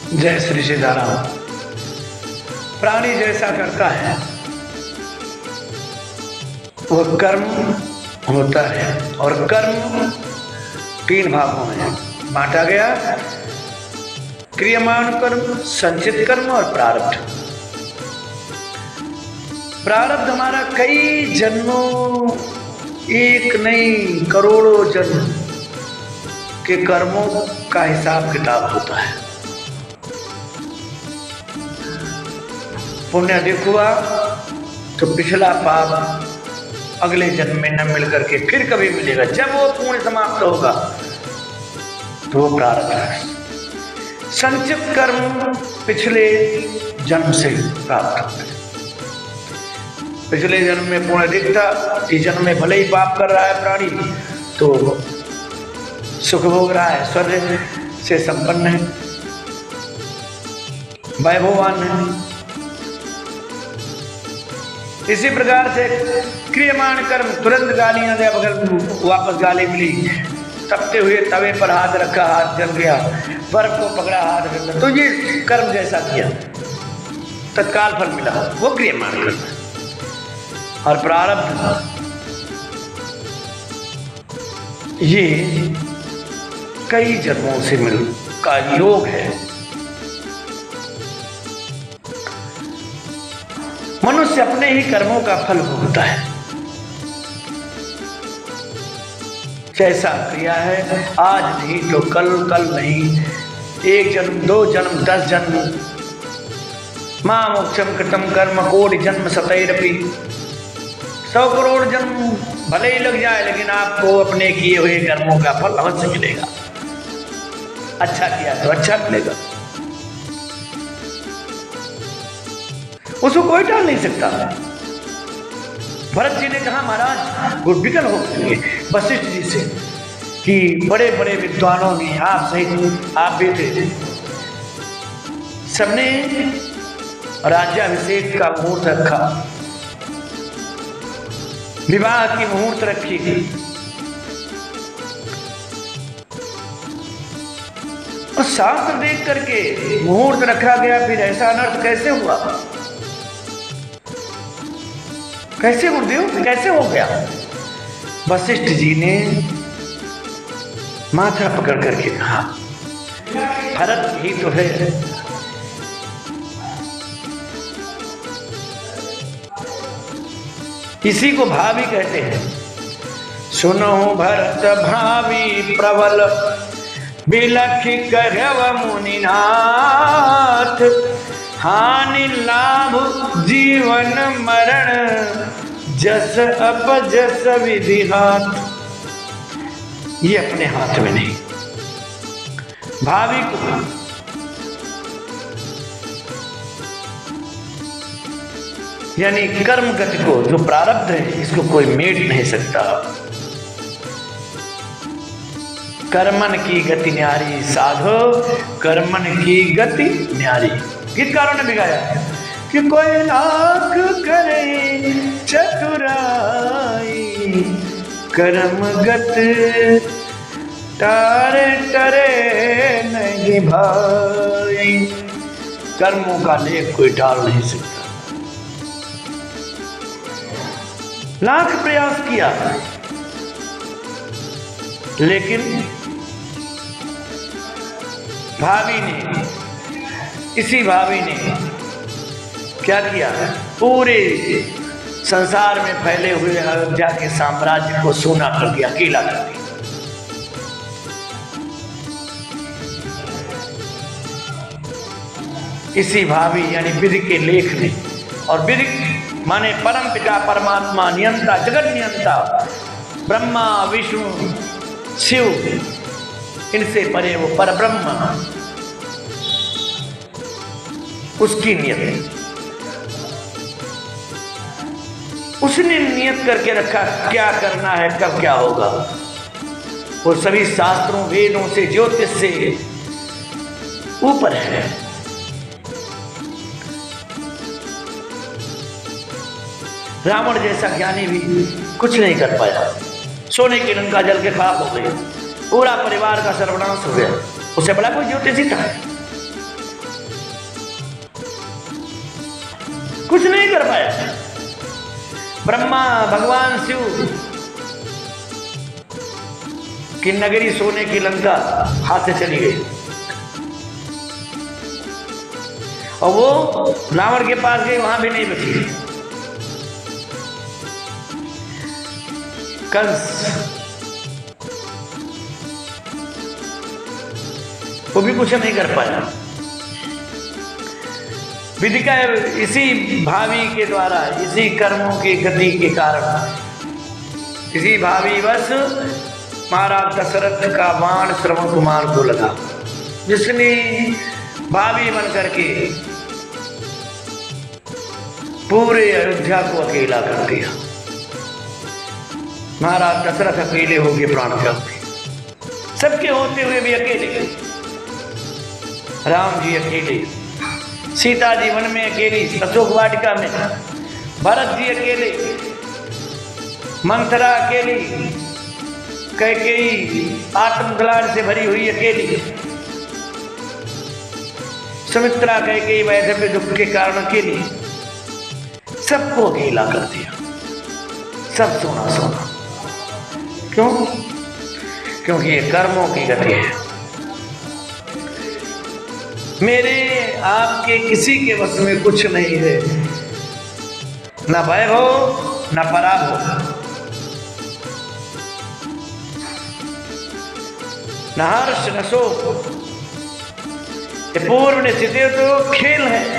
जय श्री सीताराम। प्राणी जैसा करता है वह कर्म होता है, और कर्म 3 भागों में बांटा गया: क्रियमान कर्म, संचित कर्म और प्रारब्ध। प्रारब्ध हमारा कई जन्मों, एक नहीं करोड़ों जन्म के कर्मों का हिसाब किताब होता है। पुण्य अधिक हुआ तो पिछला पाप अगले जन्म में न मिल करके फिर कभी मिलेगा। जब वो पुण्य समाप्त होगा तो वो प्रारब्ध है। संचित कर्म पिछले जन्म से प्राप्त होते हैं। पिछले जन्म में पुण्य अधिक था, इस जन्म में भले ही पाप कर रहा है प्राणी तो सुख भोग रहा है, ऐश्वर्य से संपन्न है, वैभववान है। इसी प्रकार से क्रियमान कर्म, तुरंत गालियां दे, अगर वापस गाली मिली, तपते हुए तवे पर हाथ रखा, हाथ जल गया, बर्फ को पकड़ा, हाथ रखा, तो ये कर्म जैसा किया, तत्काल फल मिला, वो क्रियमान कर्म है। और प्रारब्ध ये कई जन्मों से मिल का योग है। मनुष्य अपने ही कर्मों का फल भोगता है। जैसा क्रिया है, आज नहीं तो कल, कल नहीं, 1 जन्म, 2 जन्म, 10 जन्म, मां मोक्षम कृतम कर्म कोटि जन्म सतैरपि। 100 करोड़ जन्म भले ही लग जाए, लेकिन आपको अपने किए हुए कर्मों का फल अवश्य मिलेगा। अच्छा किया तो अच्छा मिलेगा, उसको कोई टाल नहीं सकता। भरत जी ने कहा, महाराज विकल हो गए वशिष्ठ जी से कि बड़े बड़े विद्वानों ने, आप सहित आप भी थे, सबने राज्याभिषेक का मुहूर्त रखा, विवाह की मुहूर्त रखी, और शास्त्र देख करके मुहूर्त रखा गया, फिर ऐसा अनर्थ कैसे हुआ? कैसे गुरुदेव, कैसे हो गया? वशिष्ठ जी ने माथा पकड़ करके कहा, भरत ही तो है, इसी को भावी कहते हैं। सुनो भरत भावी प्रबल, बिलख करव मुनिनाथ, हानि लाभ जीवन मरण, जस अपजस विधि हाथ। ये अपने हाथ में नहीं, भावी को यानी कर्म गति को, जो प्रारब्ध है, इसको कोई मेट नहीं सकता। कर्मन की गति न्यारी साधो, कर्मन की गति न्यारी। गीतकारों ने भी गाया कि कोई लाख करे चतुराई, कर्म गत तारे टरे नहीं भाई। कर्मों का लेख कोई टाल नहीं सकता। लाख प्रयास किया, लेकिन भावी ने, इसी भावी ने क्या किया? पूरे संसार में फैले हुए अयोध्या के साम्राज्य को सोना कर दिया, अकेला कर दिया। इसी भावी यानी विधि के लेख ने, और विधि माने परम पिता परमात्मा, नियंता, जगत नियंता, ब्रह्मा विष्णु शिव, इनसे परे वो परब्रह्म, उसकी नियत, उसने नियत करके रखा क्या करना है, कब क्या होगा। वो सभी शास्त्रों, वेदों से, ज्योतिष से ऊपर है। रावण जैसा ज्ञानी भी कुछ नहीं कर पाया। सोने की लंका जल के खाक हो गई, पूरा परिवार का सर्वनाश हो गया। उसे बड़ा कोई ज्योतिषी था, कुछ नहीं कर पाया। ब्रह्मा भगवान शिव की नगरी सोने की लंका हाथ से चली गई और वो रावण के पास गई, वहां भी नहीं बची। कंस वो भी कुछ नहीं कर पाया। विधि का इसी भावी के द्वारा, इसी कर्मों की गति के कारण, इसी भावी वश महाराज दशरथ का बाण श्रवण कुमार को लगा, जिसने भावी बन करके पूरे अयोध्या को अकेला कर दिया। महाराज दशरथ अकेले होके प्राण त्याग दिए, सबके होते हुए भी अकेले। राम जी अकेले, सीता जी वन में अकेली अशोक वाटिका में, भरत जी अकेले, मंथरा अकेली, कैकेयी आत्मग्लानि से भरी हुई अकेली, सुमित्रा कैकेयी वैधव्य दुख के कारण अकेली, सबको अकेला कर दिया, सब सोना सोना। क्यों? क्योंकि ये कर्मों की गति है। मेरे आपके किसी के वश में कुछ नहीं है, न वैभव न पराभव, न हर्ष न शोक। पूर्व निश्चित तो खेल है,